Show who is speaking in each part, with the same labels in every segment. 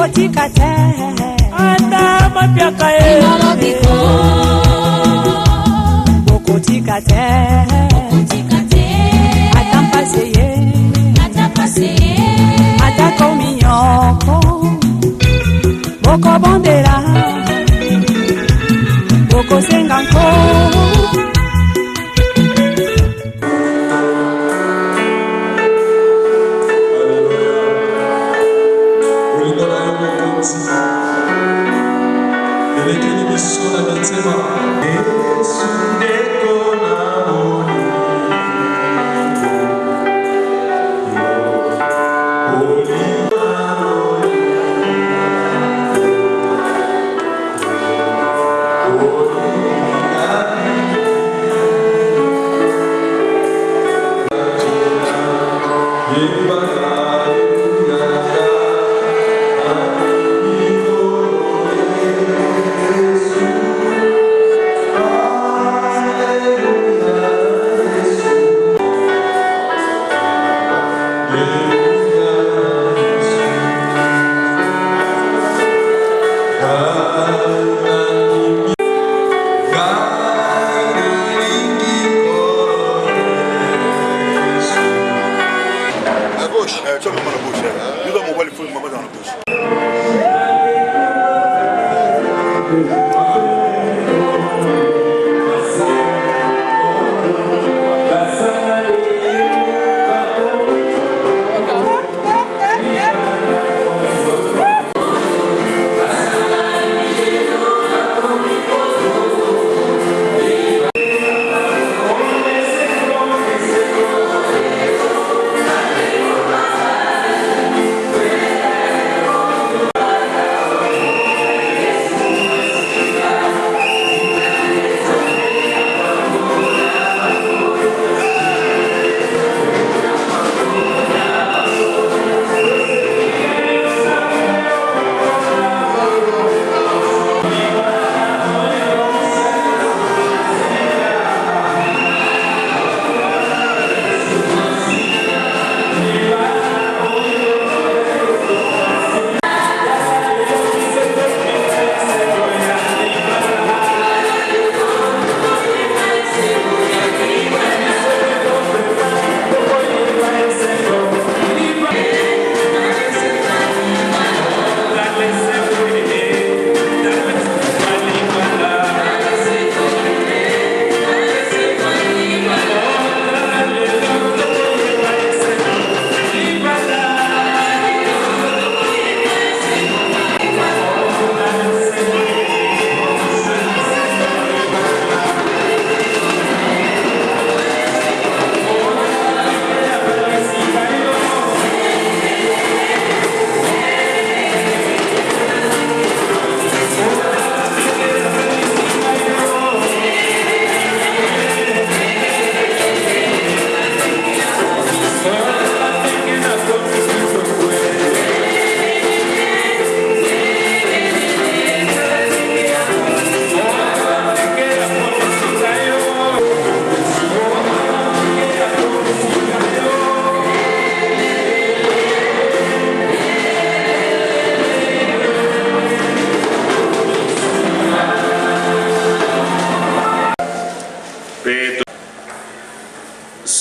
Speaker 1: bokotika te anda mapiaka e bokotika te atampase ye atakominyoko bokobondela bokosenga nko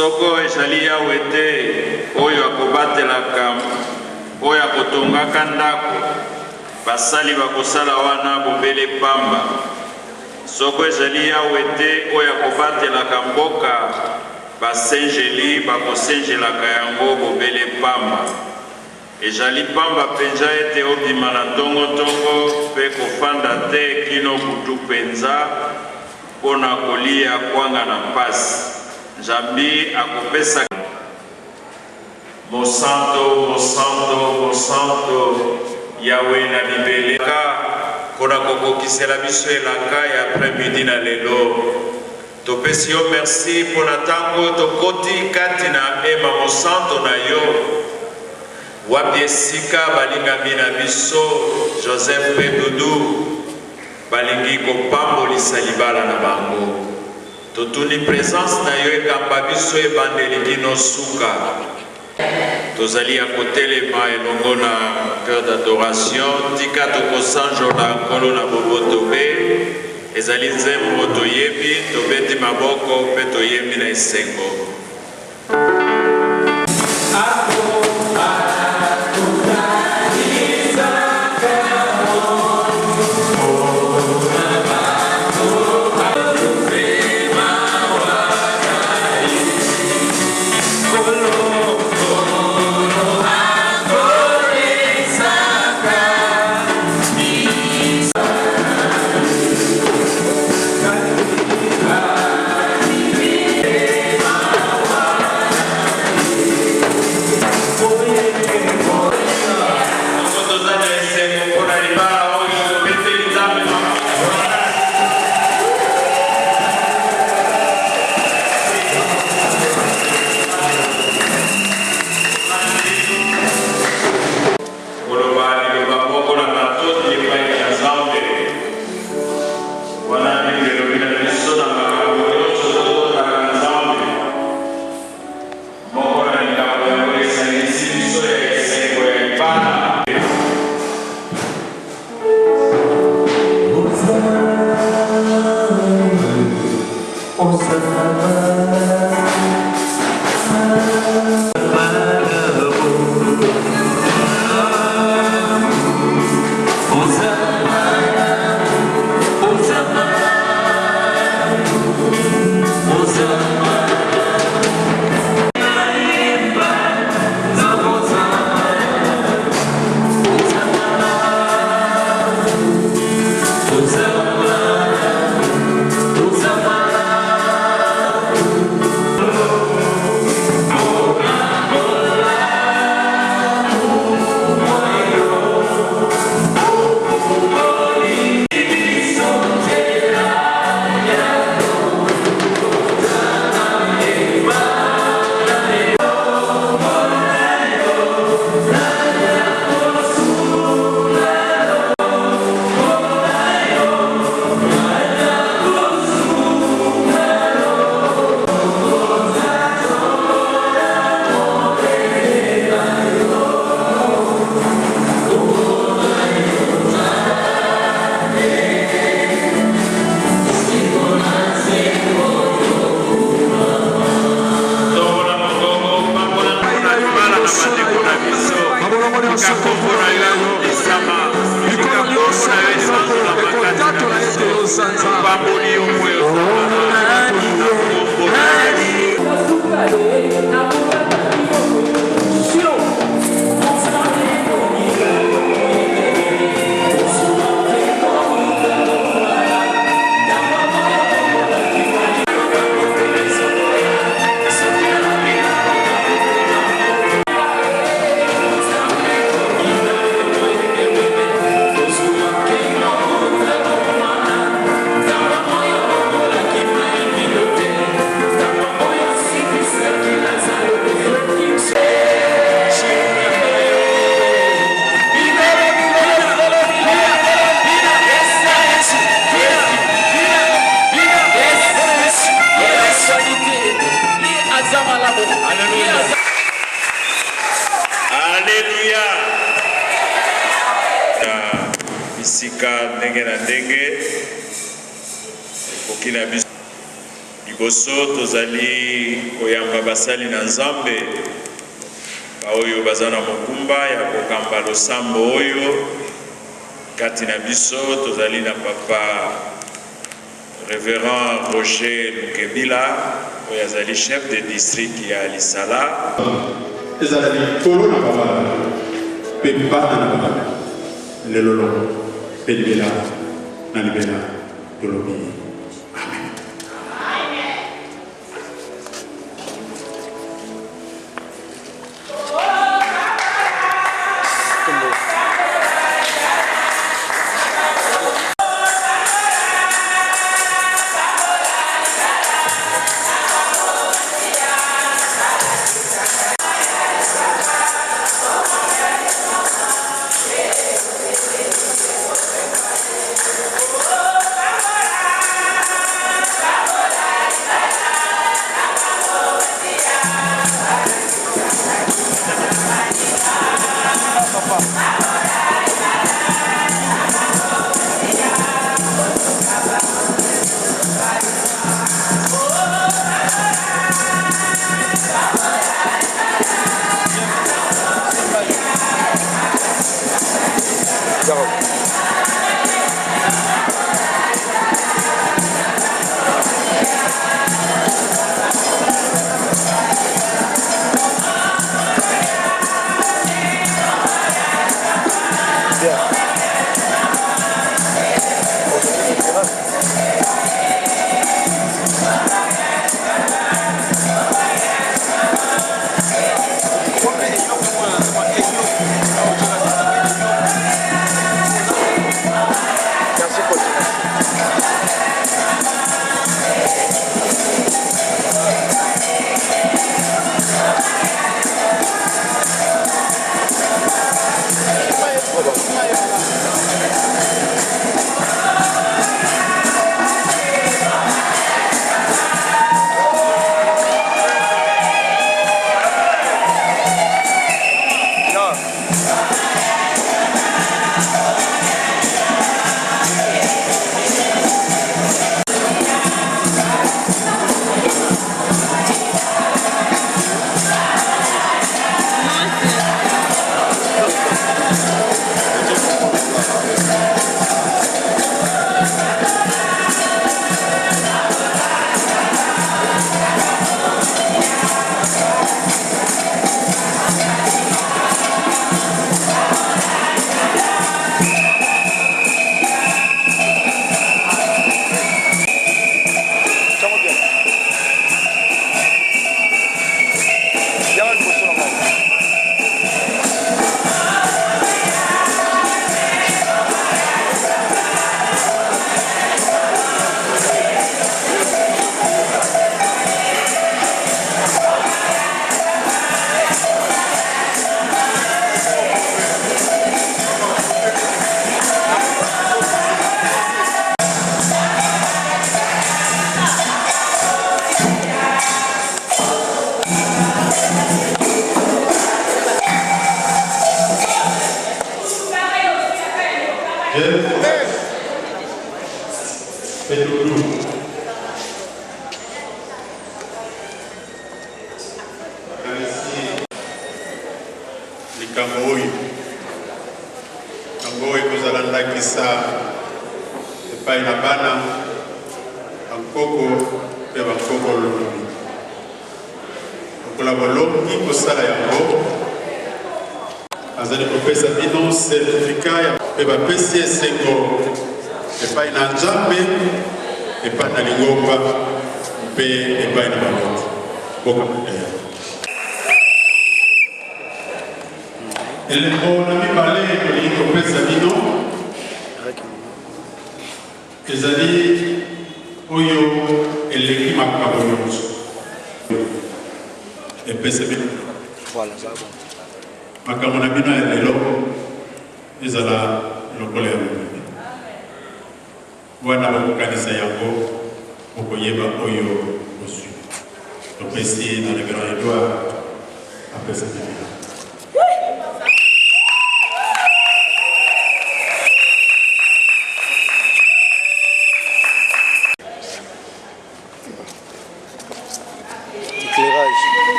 Speaker 2: Soko ezali yawe te oyo akobatelaka oyo akotongaka ndako basali bakosala wana bobele pamba. Soko ezali yawe te oyo akobatelaka mboka basenjeli bakosenjelaka yango bobele pamba. Ezali pamba penza ete obima na tongo pe kofanda te kino kutu penza pona kolia kwanga na pasi. Jambi akopesa Mosanto, Mosanto, Mosanto Yahweh na libeleka kona kokokisela biso elaka ya après-midi na lelo. Topesi yo merci pona tango tokoti kati na ema Mosanto na yo. Wapi esika balingami na biso Joseph pe Dudu balingi kopambolisa libala na bango. Totuni présence na yo ekamba biso ebandeli kino suka. tozali ya kotelema elongo na cœur d'adoration tika tokosanjola nkolo na boboto pe ezali nzembo toyebi tobeti maboko mpe toyembi na esengo.
Speaker 3: bisika ndenge na ndenge kokina biso liboso tozali koyamba basali na Nzambe baoyo baza na mokumba ya kokamba losambo oyo kati na biso tozali na papa Révérend Roger Lukebila oyo azali chef de district ya Lisala
Speaker 4: ezali tolo na baba pe bana na baba lelolo pe libela na libela tolobi amen.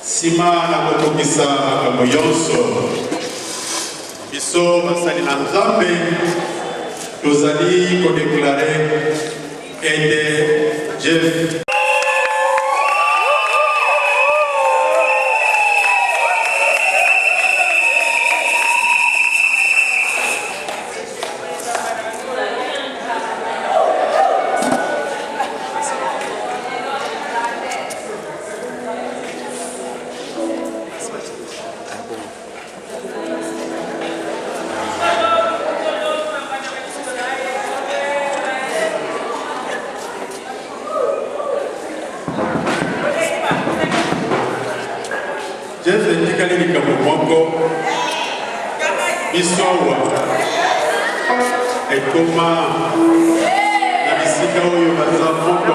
Speaker 4: Sima na kotokisa makambo yonso biso basali na Nzambe tozali kodeklare ede Jeff Jeff etikali likambo moko bisowa ekoma na bisika oyo baza moto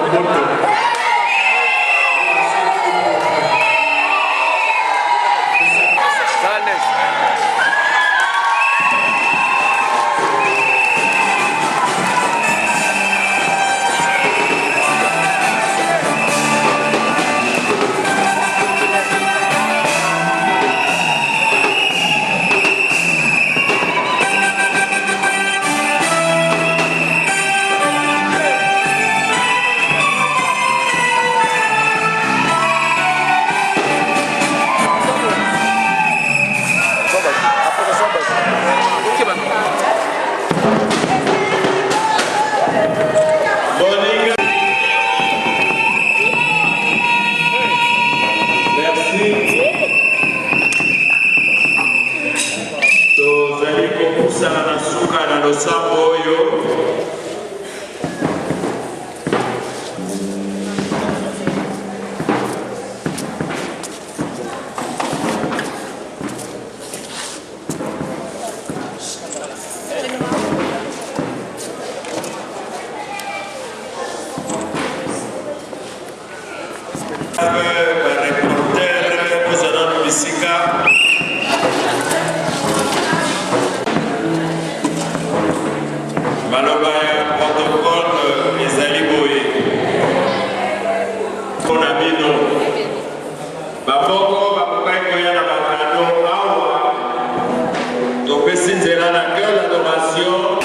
Speaker 2: maloba ya protocole ezali boye mpona bino bamoko bakokaki koya na bakado awa topesi nzela na cœur d'adoration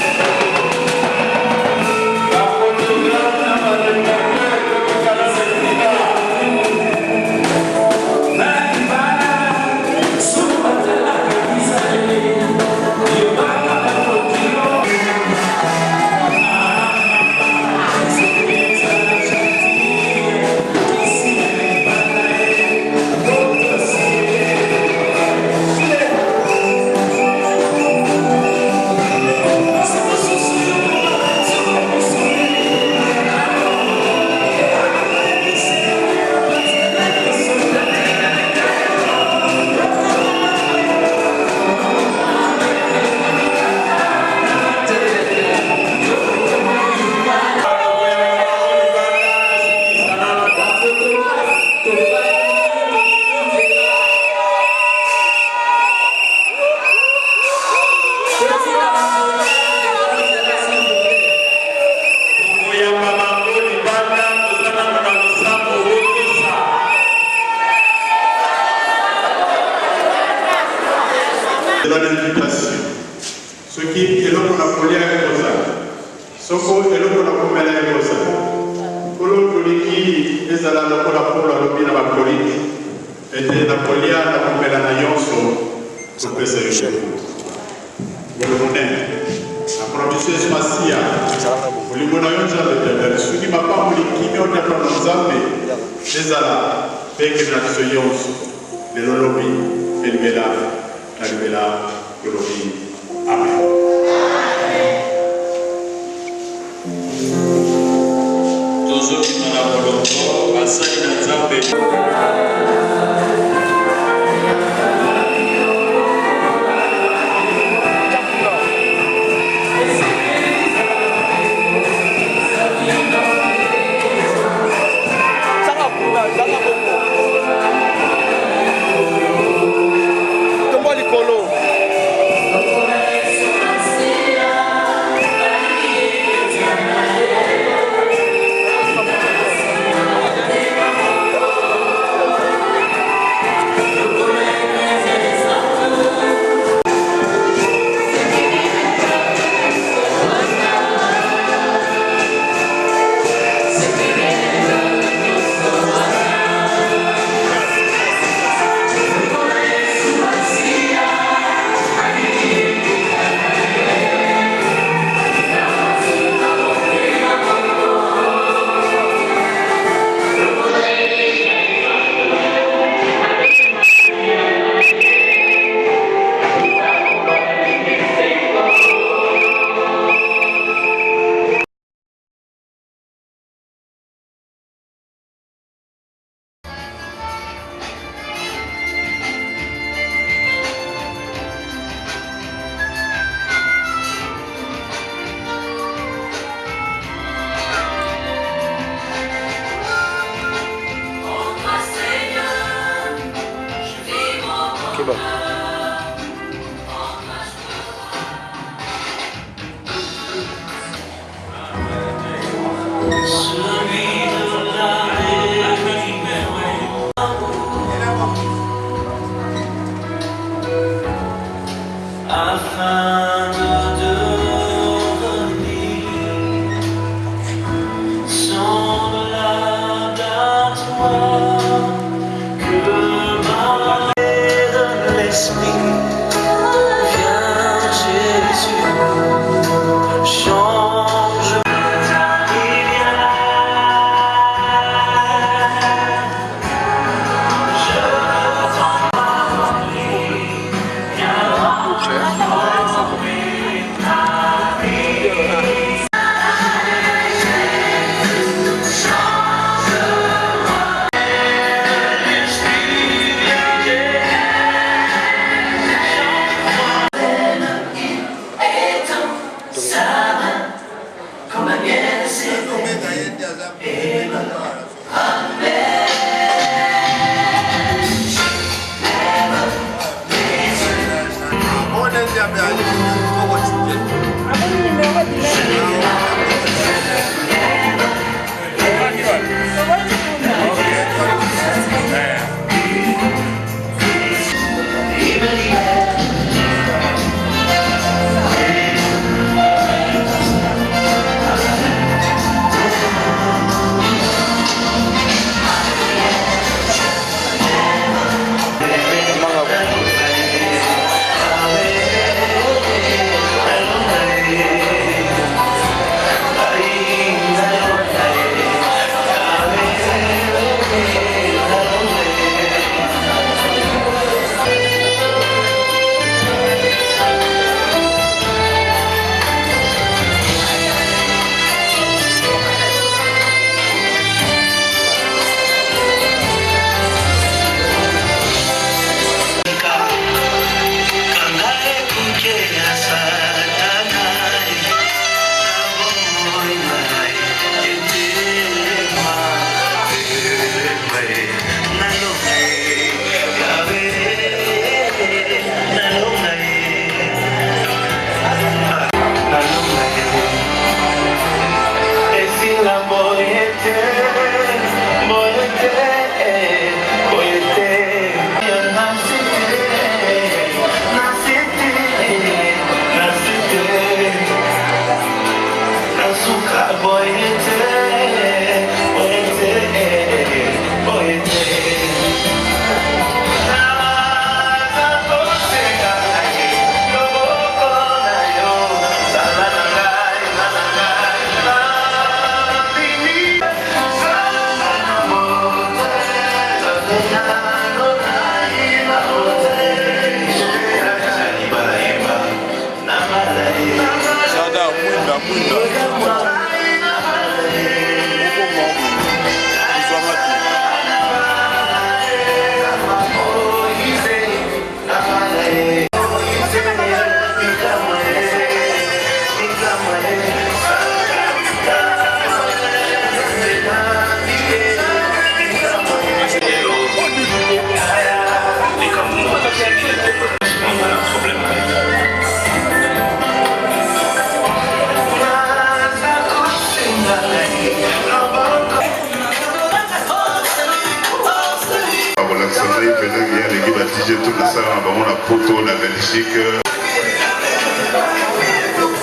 Speaker 4: ce qui est l'homme la folie avec Rosa. Soko est l'homme la comète avec Rosa. Kolo Joliki est à la locola pour la lobby de la police. Et de la folia la comète à Yonso. Pour que c'est le le monnaie. La production spatiale. Pour les monations de la ce qui m'a pas voulu qui m'ont été prononcés. C'est à la paix que la Yonso. Le lobby. Et le Bela. La Bela. Le lobby. Amen.
Speaker 2: Tozo qui m'a la volonté, Basali na Nzambe.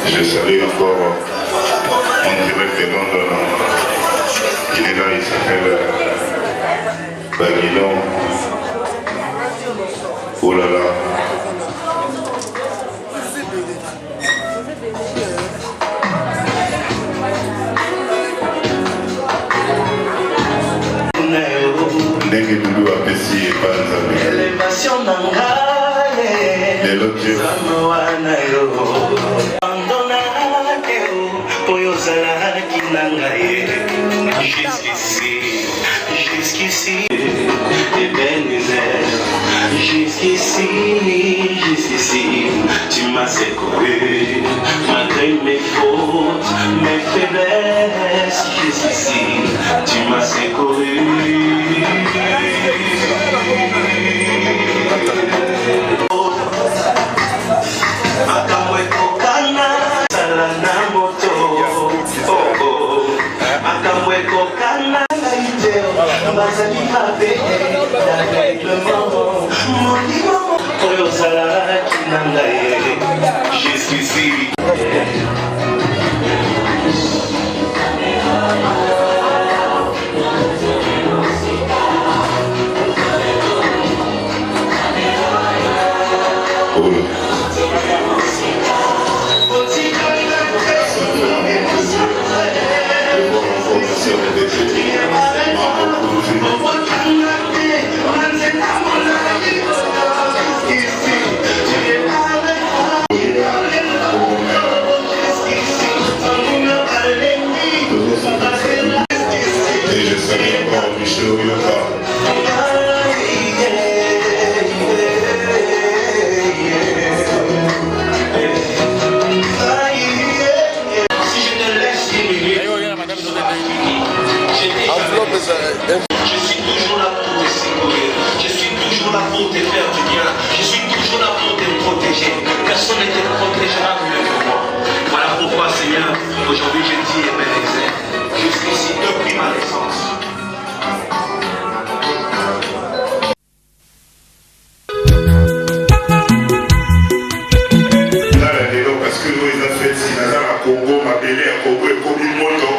Speaker 5: Je salue encore mon direct de Londres. Il est là, il s'appelle Baguilon. Oh là là. Ndenge Doudou a pessi et pas
Speaker 6: jusqu'ici, Ebenezer, jusqu'ici, tu m'as secouru, malgré mes fautes, mes faiblesses, jusqu'ici, tu m'as secouru. Jusqu'ici. Je suis toujours là pour te secourir. Je suis toujours là pour te faire du bien. Je suis toujours là pour te protéger. Personne ne te protégera mieux que moi. Voilà pourquoi, Seigneur, aujourd'hui je dis Ebenezer. Je suis ici depuis ma naissance.
Speaker 5: Parce que nous, les affaires, si nous avons un Congo, ma belle, un Congo et Congo, moto.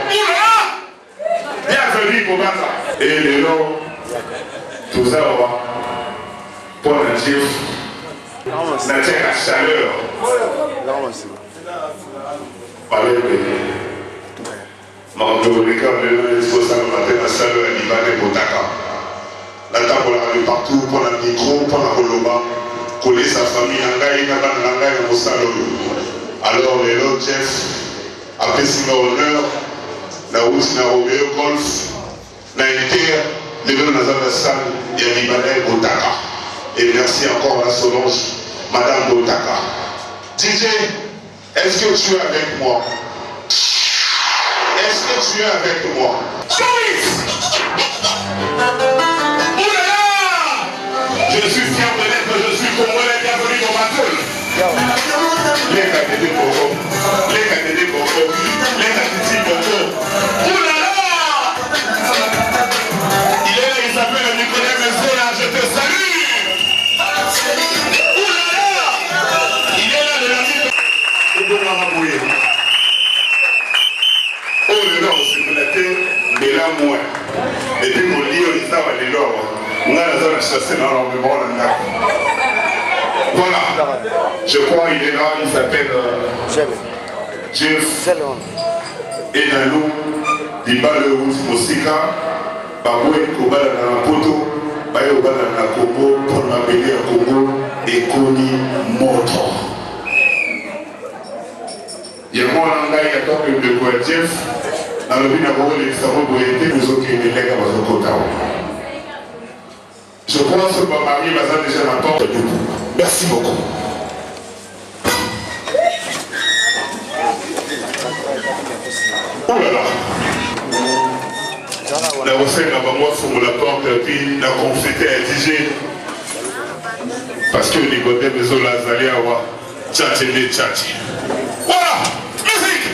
Speaker 5: Bienvenue pour ça. Et les lots, tout ça, on va pour la gifle, la chaleur. Parlez de Mardo, les gars, les responsables de la chaleur, ils vont aller pour Dakar. La table de partout, pour la micro, pour la Koloba, coller sa famille, Nangaï, Nangaï, au salon. Alors, les lots, Jeff, après si honneur, la route, na Robert Golf, na Inter, les deux dans la salle, il y a Libanais Botaka. Et merci encore à Solange, Madame Botaka. DJ, est-ce que tu es avec moi? Est-ce que tu es avec moi? Je suis fier de l'être, je suis congolais, bienvenue dans ma gueule. Les KTD Boko, les KTD Boko, les KTD Boko. Il est là, il s'appelle Nicolas Messola, je te salue. Il est là, de la vie. Oh, le nom, c'est la terre, mais là, moi. Et puis, mon lit, on est là, on est là. On a la chasser dans l'environnement. Voilà, je crois qu'il est là, il s'appelle Jeff Enalou, Dibale Mosika, Baboué Kobala Namapoto, Baye Obala Nakongo, pour m'appeler à Congo, et Koni Moto. Il y a moi en Angaï, il y a tant que de quoi Jeff, dans le but d'avoir les savons pour aider les autres qui les à Mazokota. Je pense que ma mari va déjà la porte de vous. Merci beaucoup. Oh là là. La recette là-bas, moi, il faut me la porte et puis la conféter à DJ. Parce que les côtés de Zola Zali à voir. Tchatché des tchatché. Voilà! Musique!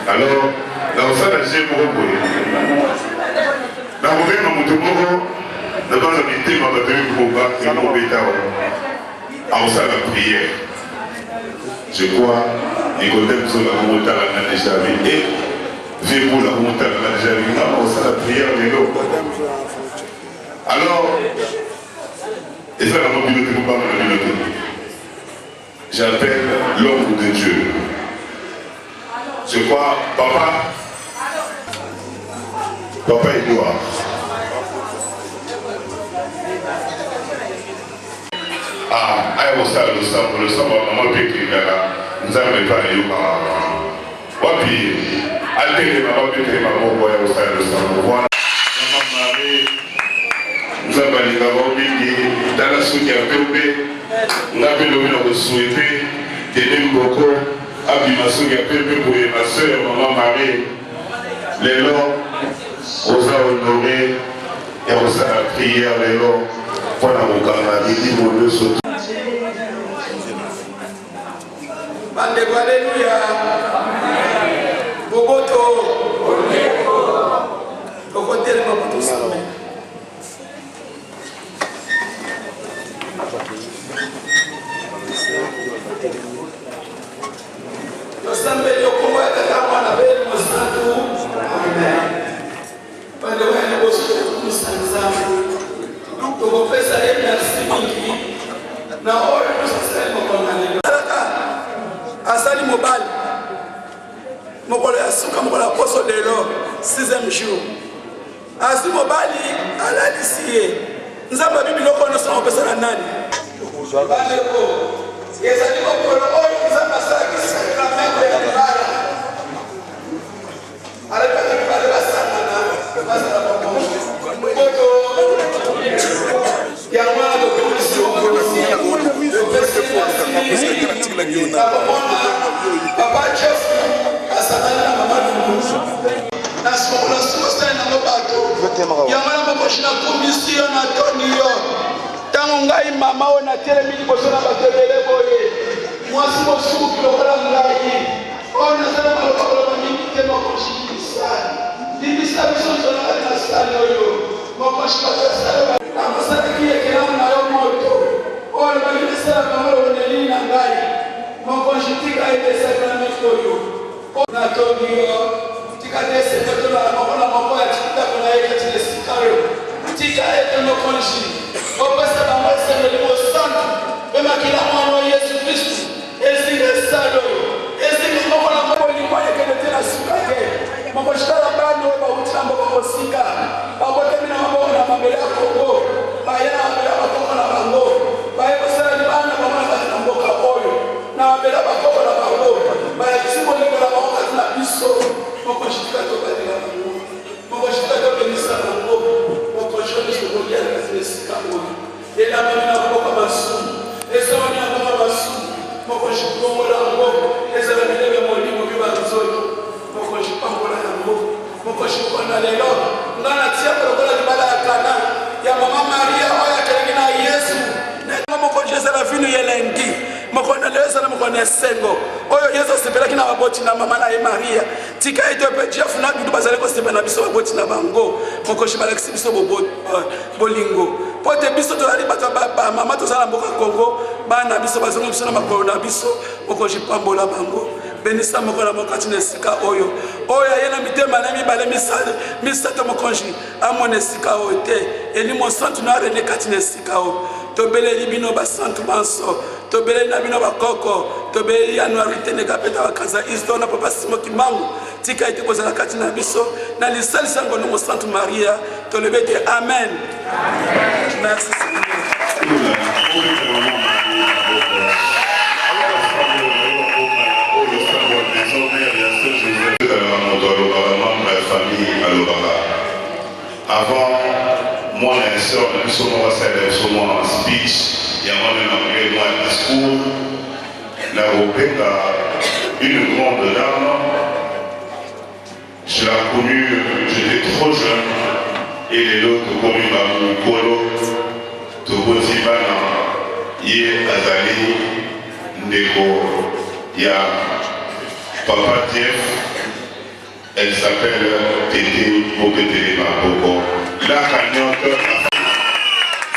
Speaker 5: Alors, dans ça, j'ai beaucoup. Dans le moment où nous avons invité ma bataille pour battre mon bétao en salle de prière. Je crois, Nicodème sur la montagne à la déjà vu et j'ai pour la montagne à la déjà vu en salle de prière les lots. Alors, et ça la mobilité pour pas me la mobilité. J'appelle l'homme de Dieu. Je crois, papa Edouard. Le sang, maman Pékin, nous avons pas eu Wapi, altéré maman Pékin, maman Boya, au sein de sang. Voilà, maman Marie, nous avons dit maman Pékin, dans la soupe qui a pépé, nous avons le souhaité, Denis Boko, Abimassou qui a pépé pour ma soeur, maman Marie, les lots, aux honorés, et aux prières, les lots, pour la Mokana, il dit mon Dieu surtout.
Speaker 7: Alléluia. Bogoto. Bogoto. Asali mobile, mokolo ya suka mokolo ya poso lelo 6e jour. Asali mobile alalisi ye. Nzamba bibilo kono so opesa na nani? Bandeko. Yezali mokolo oyo nzamba saki sakramento ya bara. Aleka kibale basana na basana bomo. Moto ya mwana de commission Papa Jeff, asana mama na sola sosta na mobato. Yamana bokoshi na commission na Tonio. Tango ngai mama ona telemi liboso na batebele boye. Mwasi mosuki lokola ngai. Ona zala maloko mingi te mokoshi kisani. Libisa biso zona na sali oyo. Mokoshi pasasa. Amasaki yekela na yo moto. Ona balisa kama oneli na ngai. Mokoshi tika ite sakramento yo. Na Tonio. Tika dese moto la mokola mokola tika kuna yeke tile sikayo. Tika ite mokoshi. Opasa bamba sema limo sana. Bema kila mwana wa Yesu Kristo. Ezinga salo. Ezinga mokola mokola limwa yeke tena sukake. Mokoshi tala bando ba utambo kwa sika. Babo temina mambo na mambele ya Kongo. Bayana mambele ya Kongo na bango. Bayo sala ni bana kwa mwana na mboka oyo. Na mambele ya Kongo na bango. Bayo kisibo ni kwa bango na biso. Mokoshi tikato badila bango. Mokoshi tikato benisa bango. Mokoshi tikato benisa bango. Et la main à la massou, et ça va bien à la massou. Moi, quand je suis pour moi, et ça va bien à mon lit, mon vieux bateau. Moi, quand je suis pas pour la mot, moi, quand je suis pour la lélo, on a la tia pour la bala à Cana. Il y a maman Maria, il y a quelqu'un à Yesu. Moi, quand je suis à la fin, il y a lundi. Moi, quand je suis à la fin, il y a Sengo. Oh, Yesu, c'est là qu'il y a un boti na maman et Maria. Tika ito pe Jeff na bidu bazale ko sebe na biso boti na bango. Moi, quand je suis à la biso bolingo. Pote biso to ali bato ba mama to sala mboka Kongo bana biso bazongo biso na makolo na biso oko jipambola bango benisa mokola mokati na sika oyo yena mitema na mibale misato mokonji amone sika oyo te eli mo santu na rene kati na sika oyo tobele libino ba santu banso tobele na bino ba koko tobele yanuarite ne kapeta bakaza isdona papa simo kimangu tika ite kozala kati na biso na lisali sango no santu Maria tolebete amen. Merci Seigneur.
Speaker 5: Avant, moi et la soeur, nous sommes en speech, il y a moi-même un discours. La Rebecca, une grande dame, je l'ai connue, j'étais trop jeune. Et les autres communes à Mukolo, Tobozibana, Yé Azali, Ndeko, ya Papa Jeff, Elle s'appelle Tété Boketele Maboko. La cagnotte,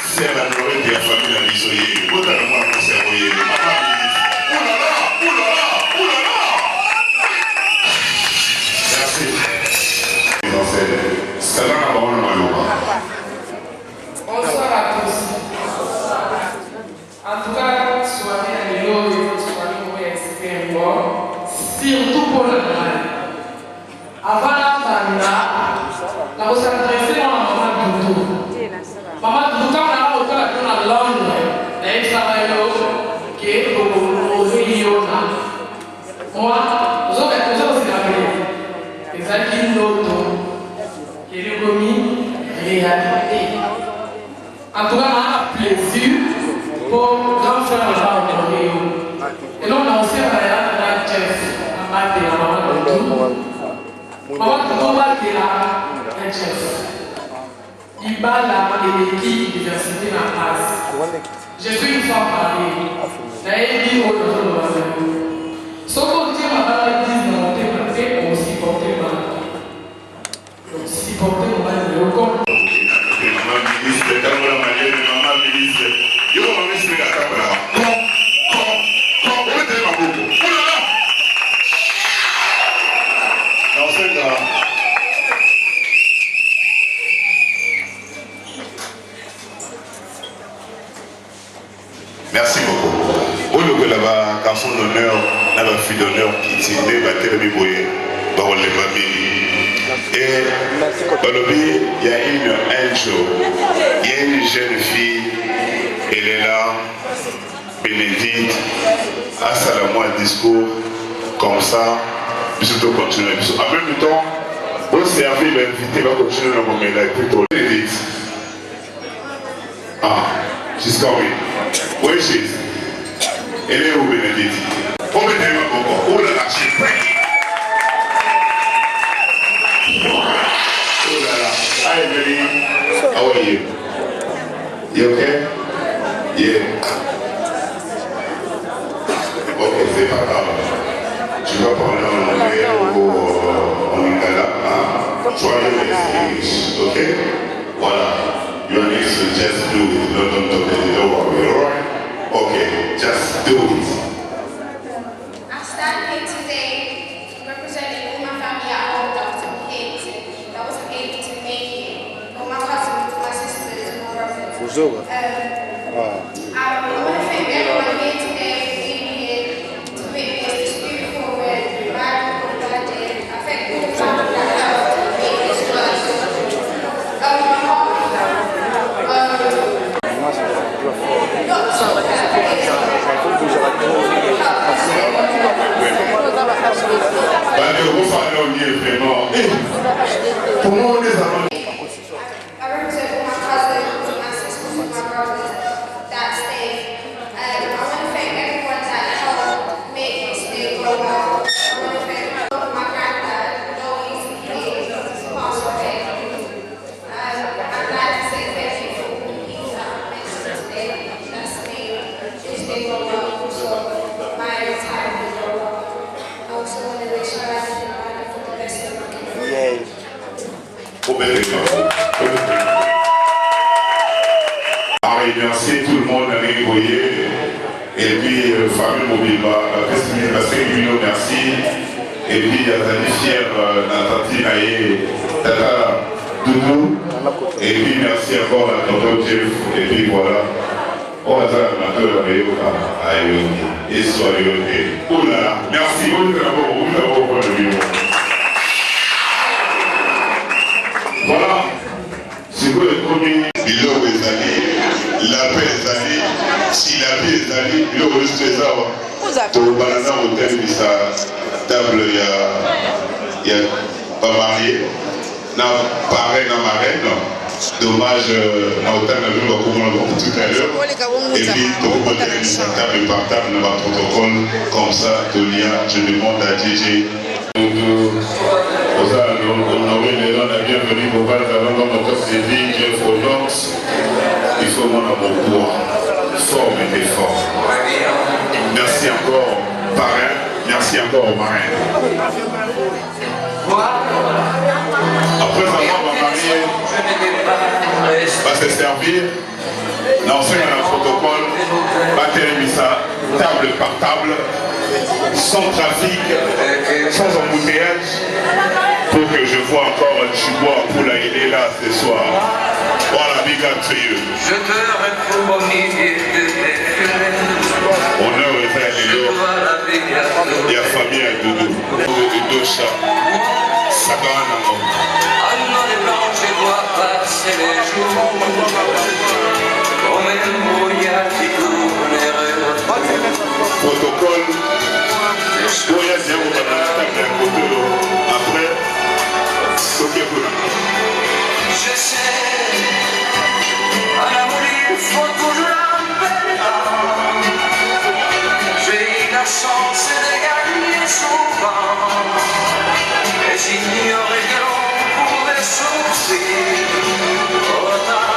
Speaker 5: c'est la nourriture de la famille de Bisoye. Vous avez moi mon cerveau. Maman ministre. Oh là là, oh là là, oh là là. Merci. Salam à bon Maloba.
Speaker 8: Bonsoir à tous. En tout cas, soirée à l'élo, soirée pour extrêmement, surtout pour la maman. Avant la famille, la vous s'adressez à maman Doudou. Maman Doudou, quand on a autour de la Londres, elle travaille qui est au Rio. Moi, nous avons aussi appelé les acquis d'auto, qui est commis réalité. En tout cas, on a plaisir pour grand frère de Rio. Et nous, on a aussi la chef, la maman de la maman Doudou. Maman Doudou va être là, un chef. Il bat la l'équipe diversité dans la classe. Je suis une femme mariée. D'ailleurs, il dit au nom ce qu'on dit, ma dit dans mon thème, on s'y portait mal. On s'y portait mal, le corps.
Speaker 5: Maman ministre, Kabola Malienne, maman ministre. Yo, maman ministre, Kabola. Quand on était ma bobo. Oh là là! Non, c'est là. Merci beaucoup. Au lieu là-bas, garçon d'honneur, là-bas, fille d'honneur qui s'est débattu le biboyer, par les familles. Et dans le pays, il y a une angel, il y a une jeune fille, elle est là, Bénédicte, à Salamo un discours comme ça, puis surtout continuer. En même temps, on s'est invité, va continuer dans mon moment là, plutôt Bénédicte. Ah, she's coming. Where is she? Elle est où Bénédicte? On met des mains au oh là là, she's praying. Hi, Emily. How are you? You okay? Yeah. Ok, c'est pas grave. Tu vas parler en anglais ou en lingala. Try your English, okay? Voilà. Your next to just do it. Don't talk it. Don't worry, alright? Okay, just do it.
Speaker 9: I stand here today representing all my family at home that was unable that wasn't able to make it. All my cousins, my sisters, and my brothers. I want to thank everyone here today for being here to witness this beautiful red Bible birthday. I thank all the family that helped to make this work.
Speaker 5: Comment on les a
Speaker 9: I represent all my cousins, my sisters, and my brothers that stayed. I want to thank everyone that helped make this day go well. I want to thank my granddad, though he's passed away. I'd like to say thank you for all the people that I mentioned today. That's made this day go well. Also, my time will go well. I also want to wish everybody for the best of the day.
Speaker 5: Remercier tout le monde à Rigoyer et puis famille mobile merci et puis Azali fier Natati Naye Tata Doudou et puis merci encore à Tonton Jeff et puis voilà on va faire un peu la meilleure et soyez oh là là merci beaucoup pour le vivre. Voilà, c'est quoi le premier biloko ezali, la paix ezali, si la paix ezali, biloko nyonso eza tolobana na kotelemisa table ya bamarie na parrain na marraine. Dommage na otana bino bakomona bango tout à l'heure. Et puis tokotelemisa table par table na protocole comme ça tolia. Je demande à DJ honorer les gens la bienvenue pour voir dans notre civique, Phonox. Il faut mon amour pour forme et fort. Merci encore, parrain. Merci encore, marin.
Speaker 8: Moi,
Speaker 5: Après avoir marié, va se servir dans un protocole, va terminer ça table par table, sans trafic, sans embouteillage, pour que je vois encore un Chibois pour la il est là ce soir. Voilà, big up to you.
Speaker 6: Je te retrouve au milieu de tes fenêtres.
Speaker 5: Honneur et frère et la famille à Doudou. Doudou Chat. Saganango.
Speaker 6: Dans les blancs, je vois passer les jours. Comme un brouillard qui tourne et rêve.
Speaker 5: Protocole. Voyage bien, on va d'un côté. Après,
Speaker 6: je sais, à l'amour il faut toujours un bel temps. J'ai eu la chance de gagner souvent, et j'ignorais que l'on pouvait souffrir autant.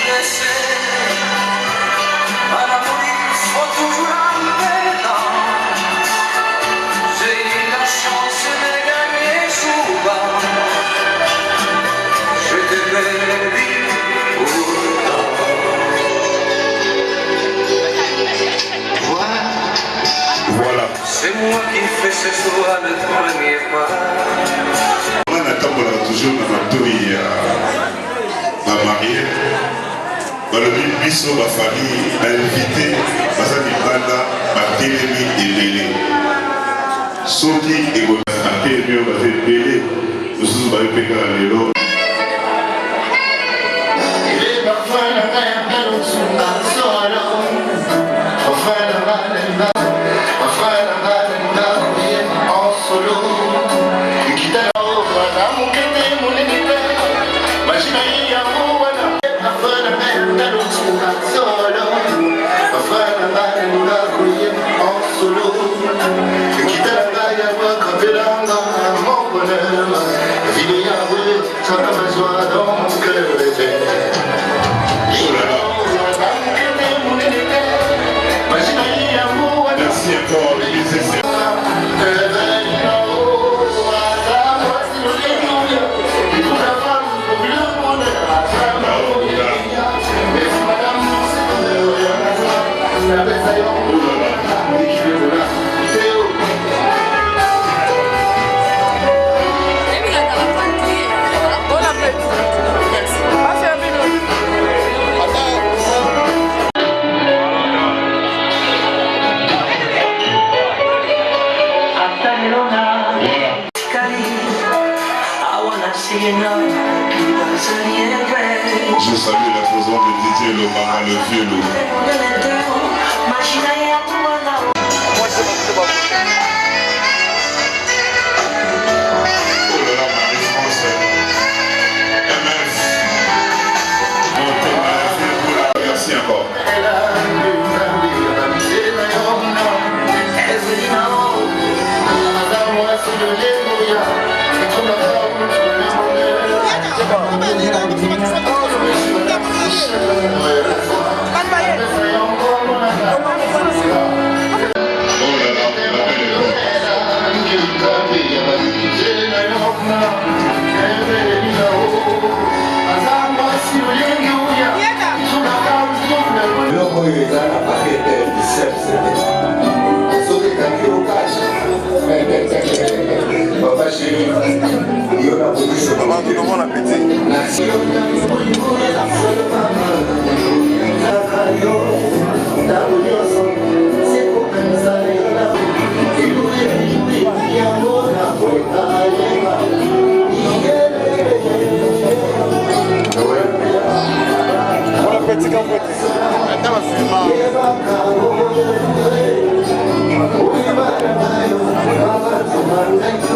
Speaker 6: Je sais, à l'amour il faut toujours un bel temps. J'ai eu la chance de gagner souvent.
Speaker 5: Voilà.
Speaker 6: C'est moi qui fais ce soir le premier pas.
Speaker 5: On attend toujours dans notre vie à marier. Le biso, ma famille, a invité Basani Banda, Barthélémy et Lélé. Soki et Barthélémy, on va faire Lélé. Nous sommes allés péter à l'élo. Merci encore, les musiciens. Je salue la présence de Didier Lobara, le vieux loup. Oh là là, Marie-France, MF, merci encore. Bon appétit.
Speaker 10: Thank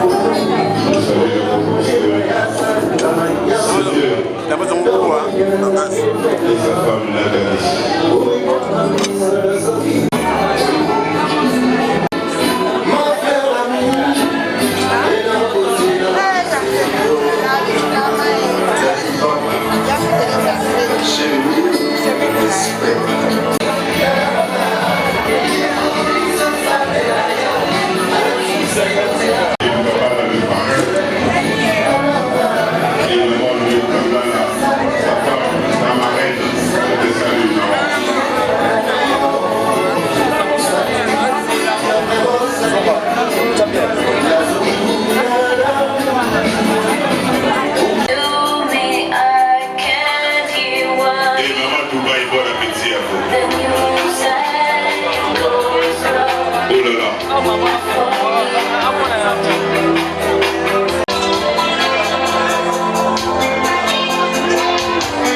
Speaker 10: you.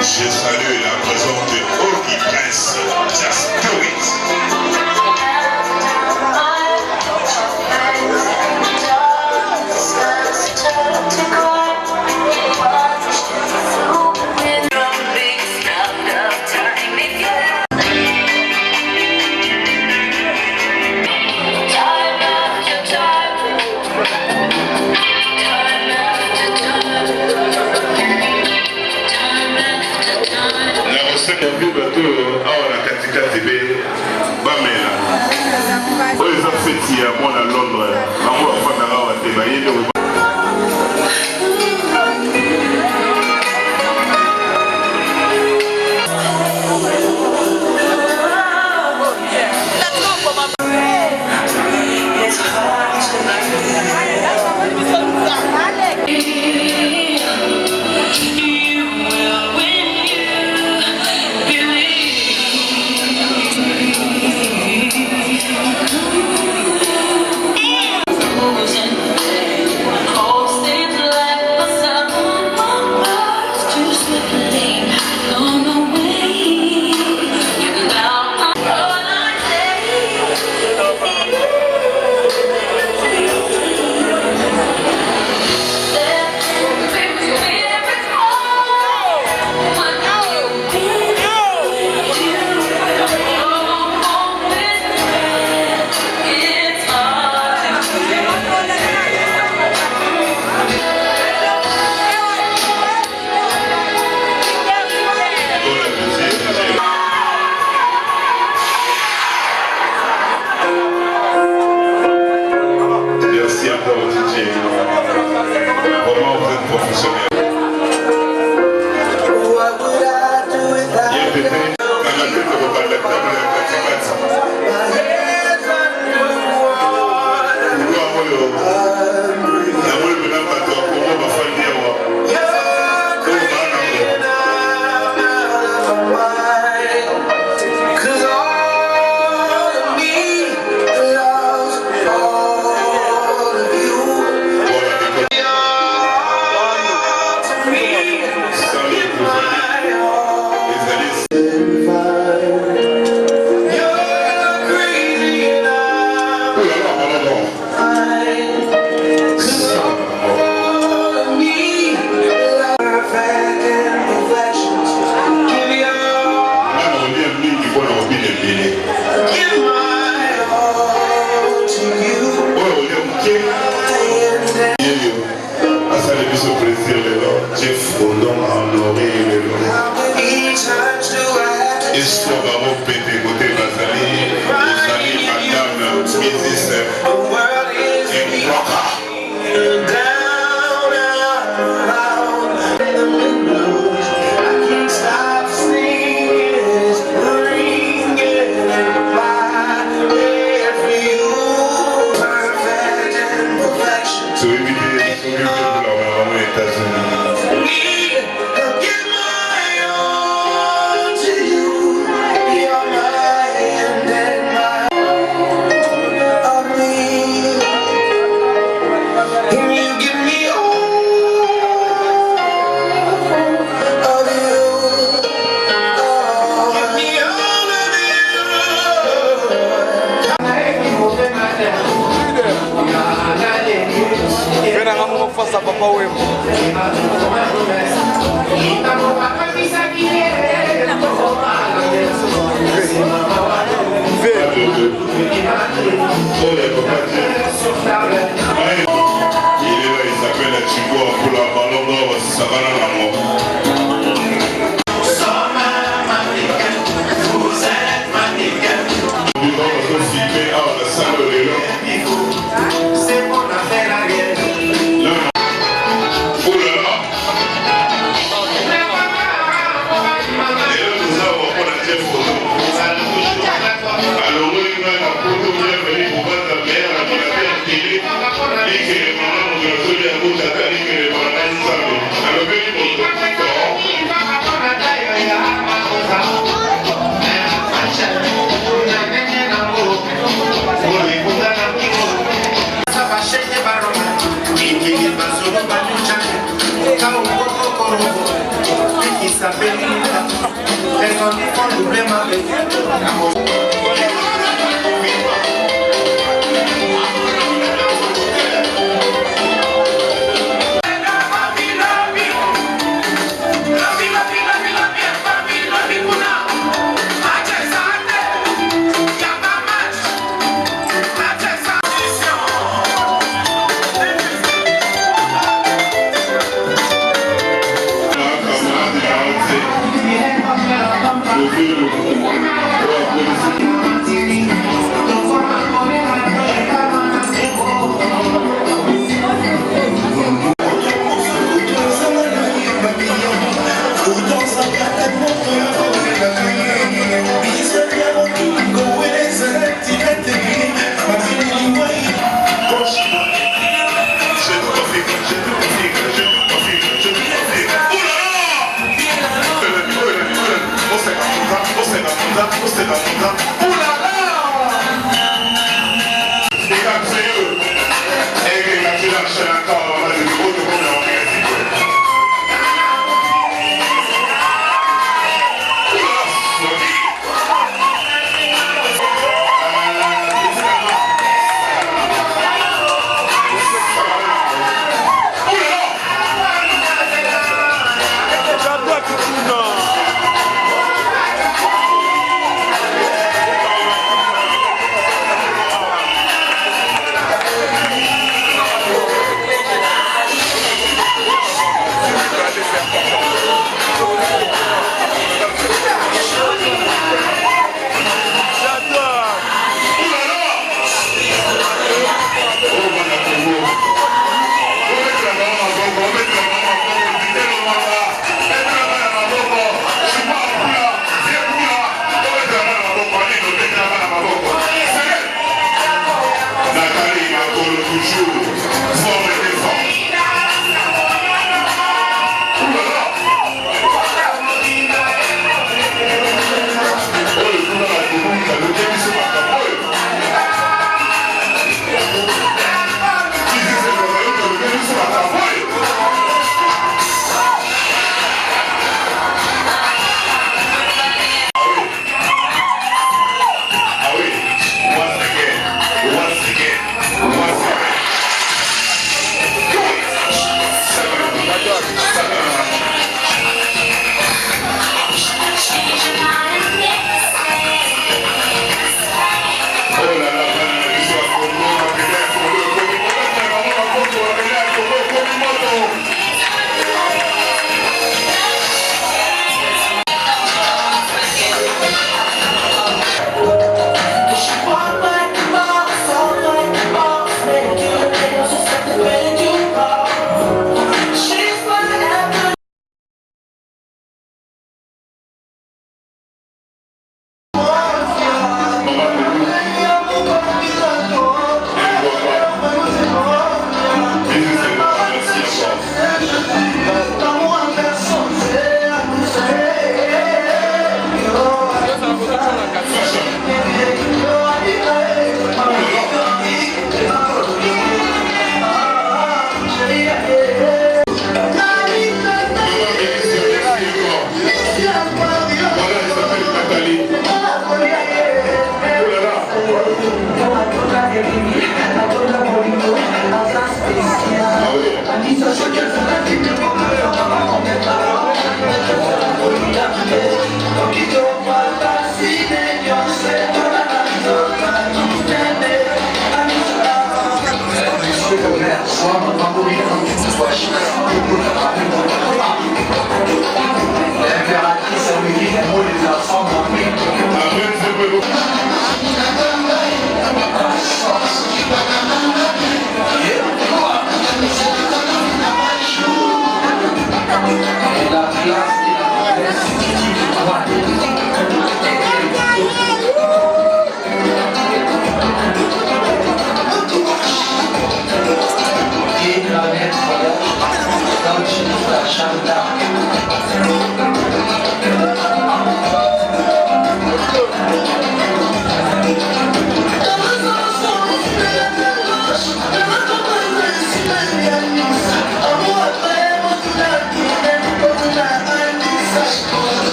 Speaker 5: Je salue la présence de Ogi Prince. Just do it.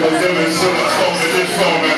Speaker 5: Mesdames et messieurs, la forme est déformée.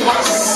Speaker 10: Vamos!